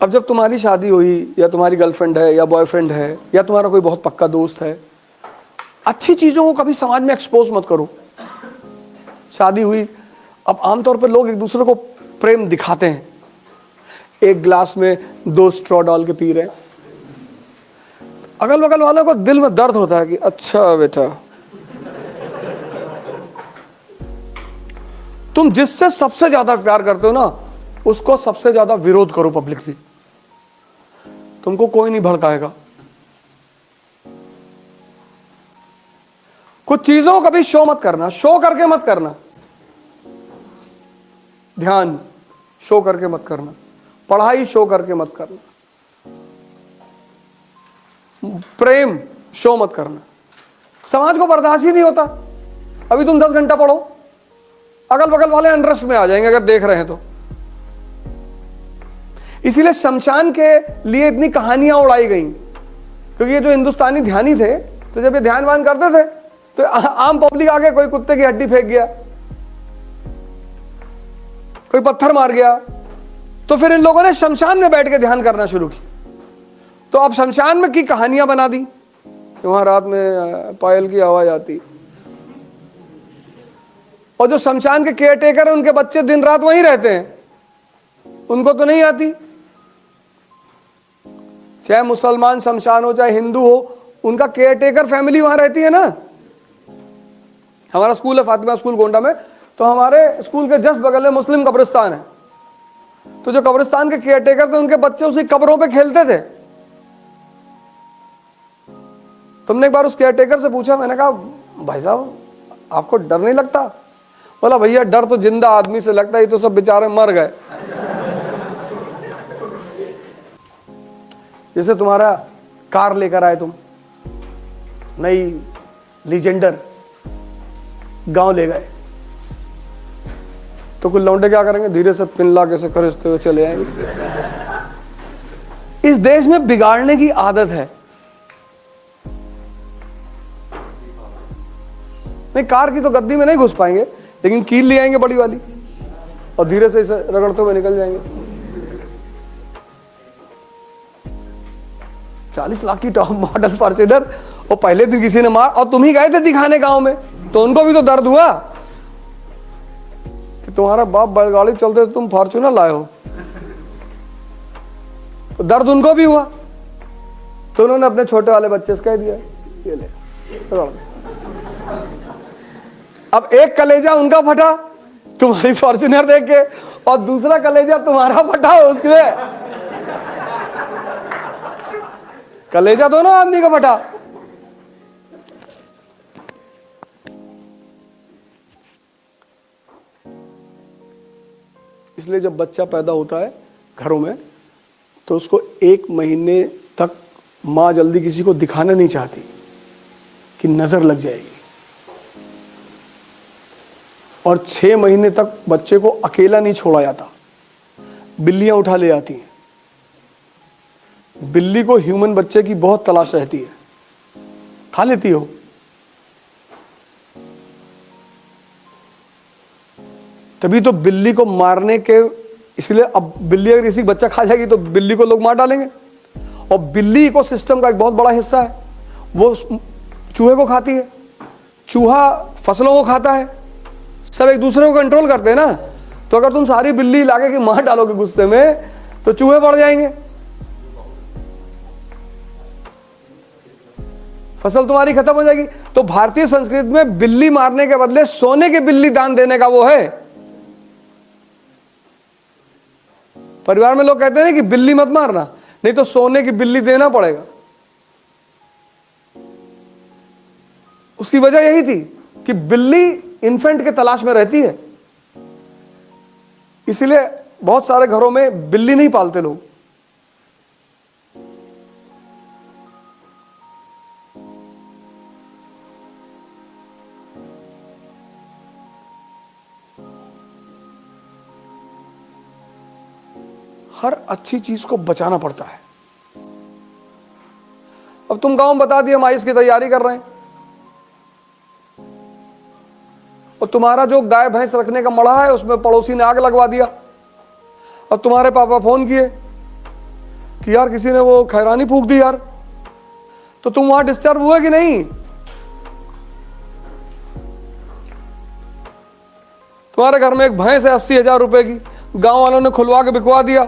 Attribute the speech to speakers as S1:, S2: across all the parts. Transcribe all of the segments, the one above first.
S1: अब जब तुम्हारी शादी हुई या तुम्हारी गर्लफ्रेंड है या बॉयफ्रेंड है या तुम्हारा कोई बहुत पक्का दोस्त है, अच्छी चीजों को कभी समाज में एक्सपोज मत करो। शादी हुई, अब आमतौर पर लोग एक दूसरे को प्रेम दिखाते हैं, एक गिलास में 2 स्ट्रॉ डाल के पी रहे हैं, अगल बगल वालों को दिल में दर्द होता है कि अच्छा बेटा, तुम जिससे सबसे ज्यादा प्यार करते हो ना, उसको सबसे ज्यादा विरोध करो पब्लिकली, तुमको कोई नहीं भड़काएगा। कुछ चीजों को कभी शो मत करना, शो करके मत करना। ध्यान शो करके मत करना, पढ़ाई शो करके मत करना, प्रेम शो मत करना। समाज को बर्दाश्त ही नहीं होता। अभी तुम 10 घंटा पढ़ो, अगल बगल वाले इंटरेस्ट में आ जाएंगे अगर देख रहे हैं तो। इसीलिए शमशान के लिए इतनी कहानियां उड़ाई गई, क्योंकि ये जो हिंदुस्तानी ध्यानी थे, तो जब ये ध्यान वान करते थे तो आम पब्लिक आगे कोई कुत्ते की हड्डी फेंक गया, कोई पत्थर मार गया, तो फिर इन लोगों ने शमशान में बैठ के ध्यान करना शुरू की। तो अब शमशान में की कहानियां बना दी कि वहां रात में पायल की आवाज आती, और जो शमशान के केयर टेकर है उनके बच्चे दिन रात वहीं रहते हैं, उनको तो नहीं आती। चाहे मुसलमान शमशान हो चाहे हिंदू हो, उनका केयर टेकर फैमिली वहां रहती है ना। हमारा स्कूल है फातिमा स्कूल गोंडा में, तो हमारे स्कूल के जस्ट बगल में मुस्लिम कब्रिस्तान है, तो जो कब्रिस्तान के केयर टेकर थे उनके बच्चे उसी कब्रों पे खेलते थे। तुमने एक बार उस केयर टेकर से पूछा, मैंने कहा भाई साहब आपको डर नहीं लगता? बोला भैया डर तो जिंदा आदमी से लगता है, ये तो सब बेचारे मर गए। जैसे तुम्हारा कार लेकर आए तुम, नई लीजेंडर, गांव ले गए, तो कुछ लौंडे क्या करेंगे, धीरे से पिन ला कैसे खरीदते हुए चले आएंगे। इस देश में बिगाड़ने की आदत है। नहीं, कार की तो गद्दी में नहीं घुस पाएंगे, लेकिन कील ले आएंगे बड़ी वाली और धीरे से इसे रगड़ते हुए निकल जाएंगे। 40 लाख की टॉप मॉडल फॉर्च्यूनर, और पहले दिन किसी ने मार, और तुम ही गए थे दिखाने गांव में, तो उनको भी तो दर्द हुआ कि तुम्हारा बाप बैलगाड़ी चलते तुम फॉर्च्यूनर लाए हो, तो दर्द उनको भी हुआ। तो उन्होंने अपने छोटे वाले बच्चे से कह दिया ये ले रगड़ दे। अब एक कलेजा उनका फटा तुम्हारी फॉर्च्यूनर देख के, और दूसरा कलेजा तुम्हारा फटा उसके, कलेजा दोनों आदमी का फटा। इसलिए जब बच्चा पैदा होता है घरों में, तो उसको 1 महीने तक मां जल्दी किसी को दिखाना नहीं चाहती कि नजर लग जाएगी, और 6 महीने तक बच्चे को अकेला नहीं छोड़ा जाता, बिल्लियां उठा ले जाती हैं। बिल्ली को ह्यूमन बच्चे की बहुत तलाश रहती है, खा लेती हो। तभी तो बिल्ली को मारने के, इसलिए अब बिल्ली अगर किसी बच्चा खा जाएगी तो बिल्ली को लोग मार डालेंगे। और बिल्ली इकोसिस्टम का एक बहुत बड़ा हिस्सा है, वो चूहे को खाती है, चूहा फसलों को खाता है, सब एक दूसरे को कंट्रोल करते हैं ना। तो अगर तुम सारी बिल्ली लाके के मार डालोगे गुस्से में, तो चूहे बढ़ जाएंगे, फसल तुम्हारी खत्म हो जाएगी। तो भारतीय संस्कृति में बिल्ली मारने के बदले सोने की बिल्ली दान देने का वो है। परिवार में लोग कहते हैं कि बिल्ली मत मारना, नहीं तो सोने की बिल्ली देना पड़ेगा। उसकी वजह यही थी कि बिल्ली इन्फेंट के तलाश में रहती है, इसीलिए बहुत सारे घरों में बिल्ली नहीं पालते लोग। हर अच्छी चीज को बचाना पड़ता है। अब तुम गांव में बता दिया हम आइस की तैयारी कर रहे हैं, और तुम्हारा जो गाय भैंस रखने का मड़ा है उसमें पड़ोसी ने आग लगवा दिया, और तुम्हारे पापा फोन किए कि यार किसी ने वो खैरानी फूंक दी यार, तो तुम वहां डिस्टर्ब हुए कि नहीं? तुम्हारे घर में एक भैंस है 80,000 रुपए की, गांव वालों ने खुलवा के बिकवा दिया,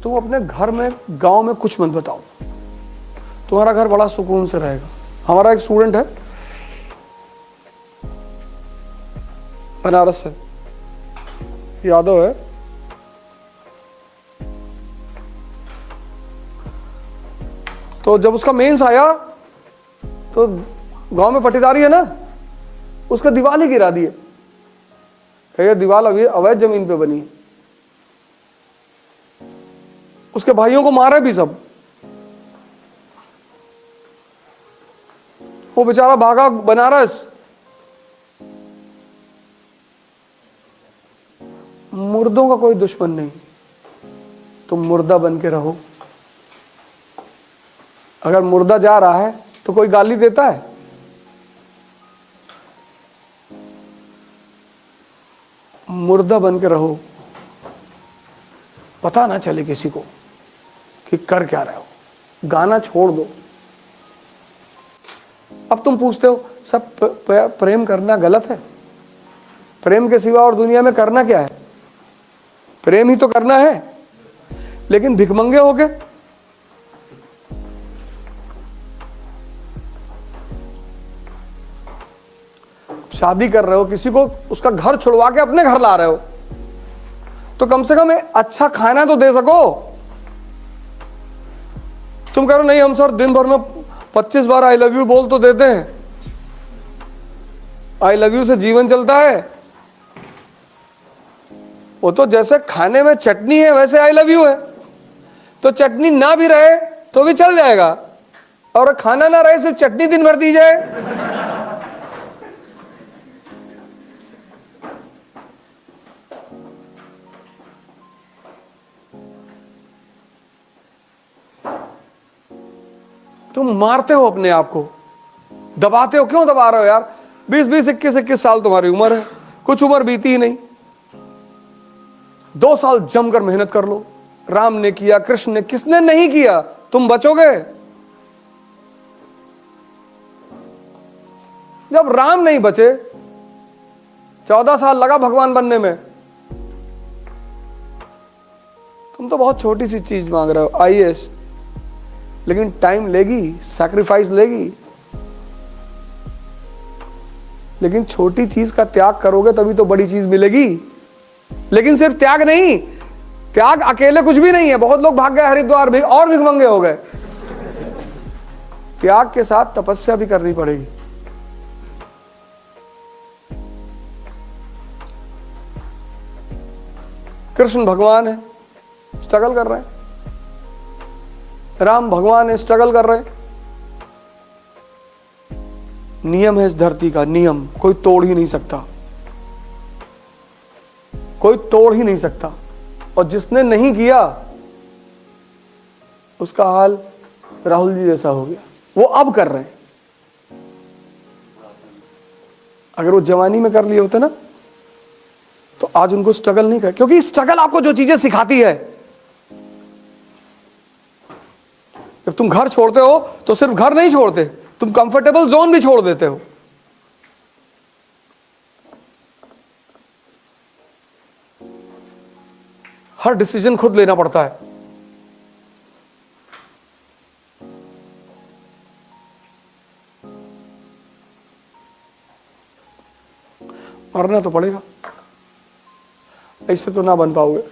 S1: तुम अपने घर में गांव में कुछ मत बताओ, तुम्हारा घर बड़ा सुकून से रहेगा। हमारा एक स्टूडेंट है बनारस से, यादव है, तो जब उसका मेंस आया तो गांव में पट्टीदारी है ना, उसका दीवार ही गिरा दिए, ये दीवार अभी अवैध जमीन पे बनी है। उसके भाइयों को मारा भी सब, वो बेचारा भागा बनारस। मुर्दों का कोई दुश्मन नहीं, तुम मुर्दा बन के रहो। अगर मुर्दा जा रहा है तो कोई गाली देता है? मुर्दा बन के रहो, पता ना चले किसी को कि कर क्या रहे हो, गाना छोड़ दो। अब तुम पूछते हो सब प्रेम करना गलत है? प्रेम के सिवा और दुनिया में करना क्या है? प्रेम ही तो करना है, लेकिन भिखमंगे हो गए। शादी कर रहे हो किसी को, उसका घर छुड़वा के अपने घर ला रहे हो, तो कम से कम अच्छा खाना तो दे सको। तुम कह रहे हो नहीं हम सर दिन भर में 25 बार आई लव यू बोल तो देते हैं, आई लव यू से जीवन चलता है। वो तो जैसे खाने में चटनी है वैसे आई लव यू है, तो चटनी ना भी रहे तो भी चल जाएगा, और खाना ना रहे सिर्फ चटनी दिन भर दी जाए। तुम मारते हो अपने आप को, दबाते हो। क्यों दबा रहे हो यार? 20-20, 21-21 साल तुम्हारी उम्र है, कुछ उम्र बीती ही नहीं। 2 साल जमकर मेहनत कर लो। राम ने किया, कृष्ण ने, किसने नहीं किया? तुम बचोगे। जब राम नहीं बचे, 14 साल लगा भगवान बनने में, तुम तो बहुत छोटी सी चीज मांग रहे हो, आईएएस, लेकिन टाइम लेगी, सैक्रिफाइस लेगी। लेकिन छोटी चीज का त्याग करोगे तभी तो बड़ी चीज मिलेगी। लेकिन सिर्फ त्याग नहीं, त्याग अकेले कुछ भी नहीं है। बहुत लोग भाग गए हरिद्वार भी और भिखमंगे हो गए। त्याग के साथ तपस्या भी करनी पड़ेगी। कृष्ण भगवान है, स्ट्रगल कर रहे हैं। राम भगवान है, स्ट्रगल कर रहे हैं। नियम है इस धरती का, नियम कोई तोड़ ही नहीं सकता, कोई तोड़ ही नहीं सकता। और जिसने नहीं किया उसका हाल राहुल जी जैसा हो गया। वो अब कर रहे हैं, अगर वो जवानी में कर लिए होते ना तो आज उनको स्ट्रगल नहीं कर, क्योंकि स्ट्रगल आपको जो चीजें सिखाती है। जब तुम घर छोड़ते हो तो सिर्फ घर नहीं छोड़ते, तुम कंफर्टेबल जोन भी छोड़ देते हो। हर डिसीजन खुद लेना पड़ता है। मरना तो पड़ेगा, ऐसे तो ना बन पाओगे।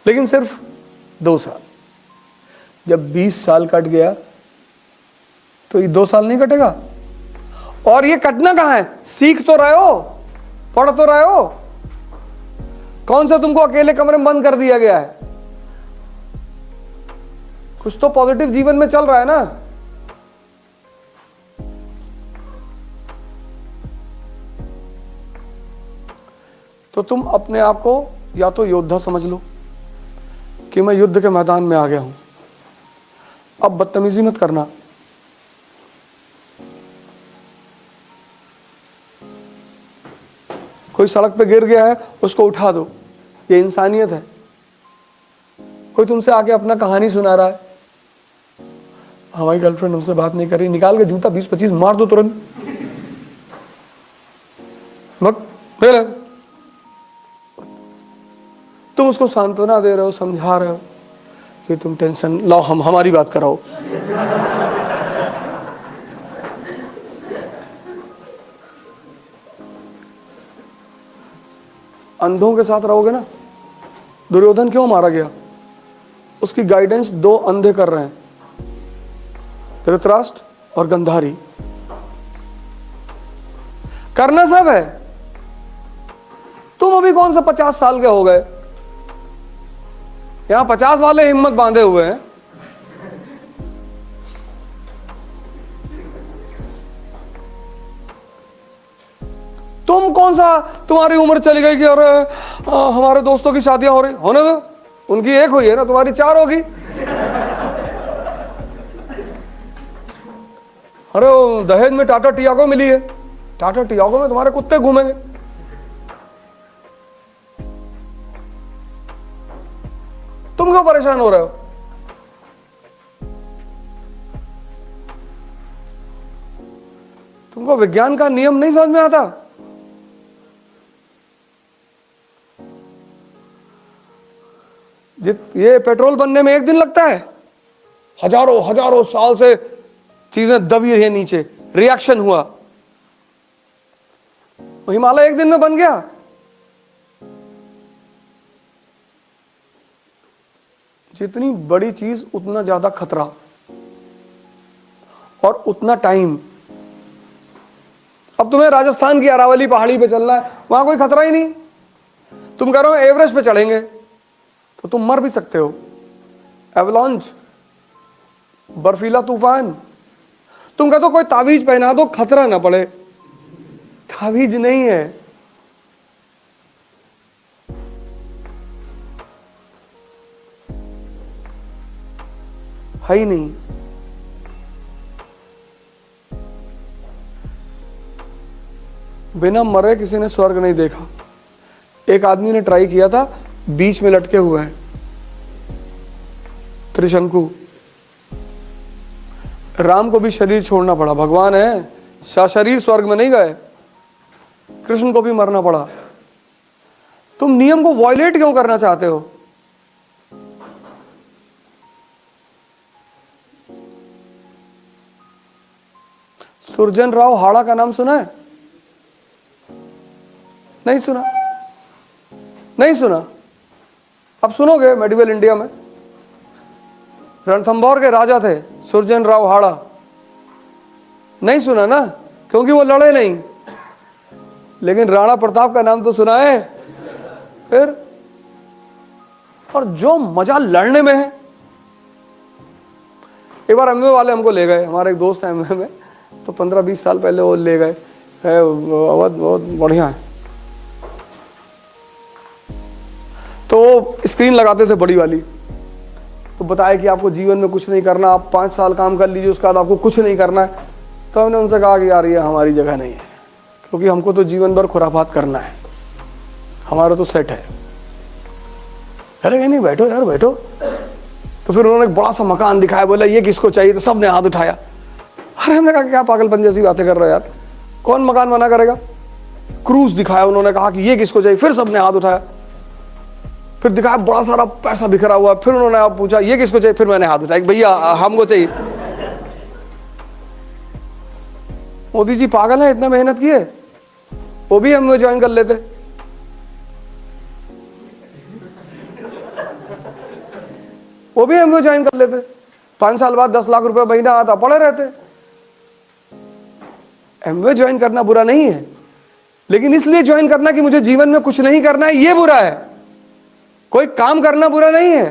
S1: लेकिन सिर्फ 2 साल, जब 20 साल कट गया तो ये 2 साल नहीं कटेगा। और ये कटना कहां है? सीख तो रहे हो, पढ़ तो रहे हो। कौन सा तुमको अकेले कमरे में बंद कर दिया गया है? कुछ तो पॉजिटिव जीवन में चल रहा है ना। तो तुम अपने आप को या तो योद्धा समझ लो कि मैं युद्ध के मैदान में आ गया हूं, अब बदतमीजी मत करना। कोई सड़क पे गिर गया है, उसको उठा दो, ये इंसानियत है। कोई तुमसे आके अपना कहानी सुना रहा है, हमारी गर्लफ्रेंड हमसे बात नहीं कर रही, निकाल के जूता 20-25 मार दो तुरंत। फिर तुम उसको सांत्वना दे रहे हो, समझा रहे हो कि तुम टेंशन लाओ, हम हमारी बात कराओ। अंधों के साथ रहोगे ना। दुर्योधन क्यों मारा गया? उसकी गाइडेंस 2 अंधे कर रहे हैं, धृतराष्ट्र और गंधारी। करना सब है। तुम अभी कौन सा 50 साल के हो गए, यहां 50 वाले हिम्मत बांधे हुए हैं। तुम कौन सा, तुम्हारी उम्र चली गई कि अरे हमारे दोस्तों की शादियां हो रही, होने दो, उनकी एक हुई है ना, तुम्हारी 4 होगी। अरे दहेज में टाटा टियागो मिली है, टाटा टियागो में तुम्हारे कुत्ते घूमेंगे। तुम क्यों परेशान हो रहे हो? तुमको विज्ञान का नियम नहीं समझ में आता? ये पेट्रोल बनने में 1 दिन लगता है, हजारों हजारों साल से चीजें दबी रही नीचे, रिएक्शन हुआ, हिमालय 1 दिन में बन गया। जितनी बड़ी चीज उतना ज्यादा खतरा और उतना टाइम। अब तुम्हें राजस्थान की अरावली पहाड़ी पे चलना है, वहां कोई खतरा ही नहीं। तुम कह रहे हो एवरेस्ट पे चढ़ेंगे तो तुम मर भी सकते हो, एवलांच, बर्फीला तूफान। तुम कहते हो कोई तावीज पहना दो खतरा ना पड़े, तावीज नहीं है। है ही नहीं। बिना मरे किसी ने स्वर्ग नहीं देखा। एक आदमी ने ट्राई किया था, बीच में लटके हुए हैं, त्रिशंकु। राम को भी शरीर छोड़ना पड़ा, भगवान है, शरीर स्वर्ग में नहीं गए। कृष्ण को भी मरना पड़ा। तुम नियम को वॉयलेट क्यों करना चाहते हो? सुरजन राव हाड़ा का नाम सुना है? नहीं सुना? नहीं सुना? अब सुनोगे। मेडिवल इंडिया में रणथंभौर के राजा थे सुरजन राव हाड़ा। नहीं सुना ना, क्योंकि वो लड़े नहीं। लेकिन राणा प्रताप का नाम तो सुना है। फिर और जो मजा लड़ने में है। एक बार एमवे वाले हमको ले गए, हमारे एक दोस्त है एमवे में, तो 15-20 साल पहले वो ले गए, बहुत बढ़िया है। तो स्क्रीन लगाते थे बड़ी वाली, तो बताया कि आपको जीवन में कुछ नहीं करना, आप 5 साल काम कर लीजिए, उसके बाद आपको कुछ नहीं करना है। तो हमने उनसे कहा कि यार ये हमारी जगह नहीं है, क्योंकि हमको तो जीवन भर खुराफात करना है, हमारा तो सेट है। अरे नहीं बैठो यार बैठो। तो फिर उन्होंने एक बड़ा सा मकान दिखाया, बोला ये किसको चाहिए, तो सबने हाथ उठाया। अरे हमने कहा क्या पागलपन जैसी बातें कर रहे हो यार, कौन मकान बना करेगा। क्रूज दिखाया, उन्होंने कहा कि ये किसको चाहिए, फिर सबने हाथ उठाया। फिर दिखाया बड़ा सारा पैसा बिखरा हुआ, फिर उन्होंने आप पूछा ये किसको चाहिए, फिर मैंने हाथ उठाया, भैया हमको चाहिए। मोदी जी पागल है, इतना मेहनत किए, वो भी हम ज्वाइन कर लेते। वो भी हम ज्वाइन कर लेते, 5 साल बाद 10 लाख रुपए महीना आता, पड़े रहते। एमवे ज्वाइन करना बुरा नहीं है, लेकिन इसलिए ज्वाइन करना कि मुझे जीवन में कुछ नहीं करना है, ये बुरा है। कोई काम करना बुरा नहीं है,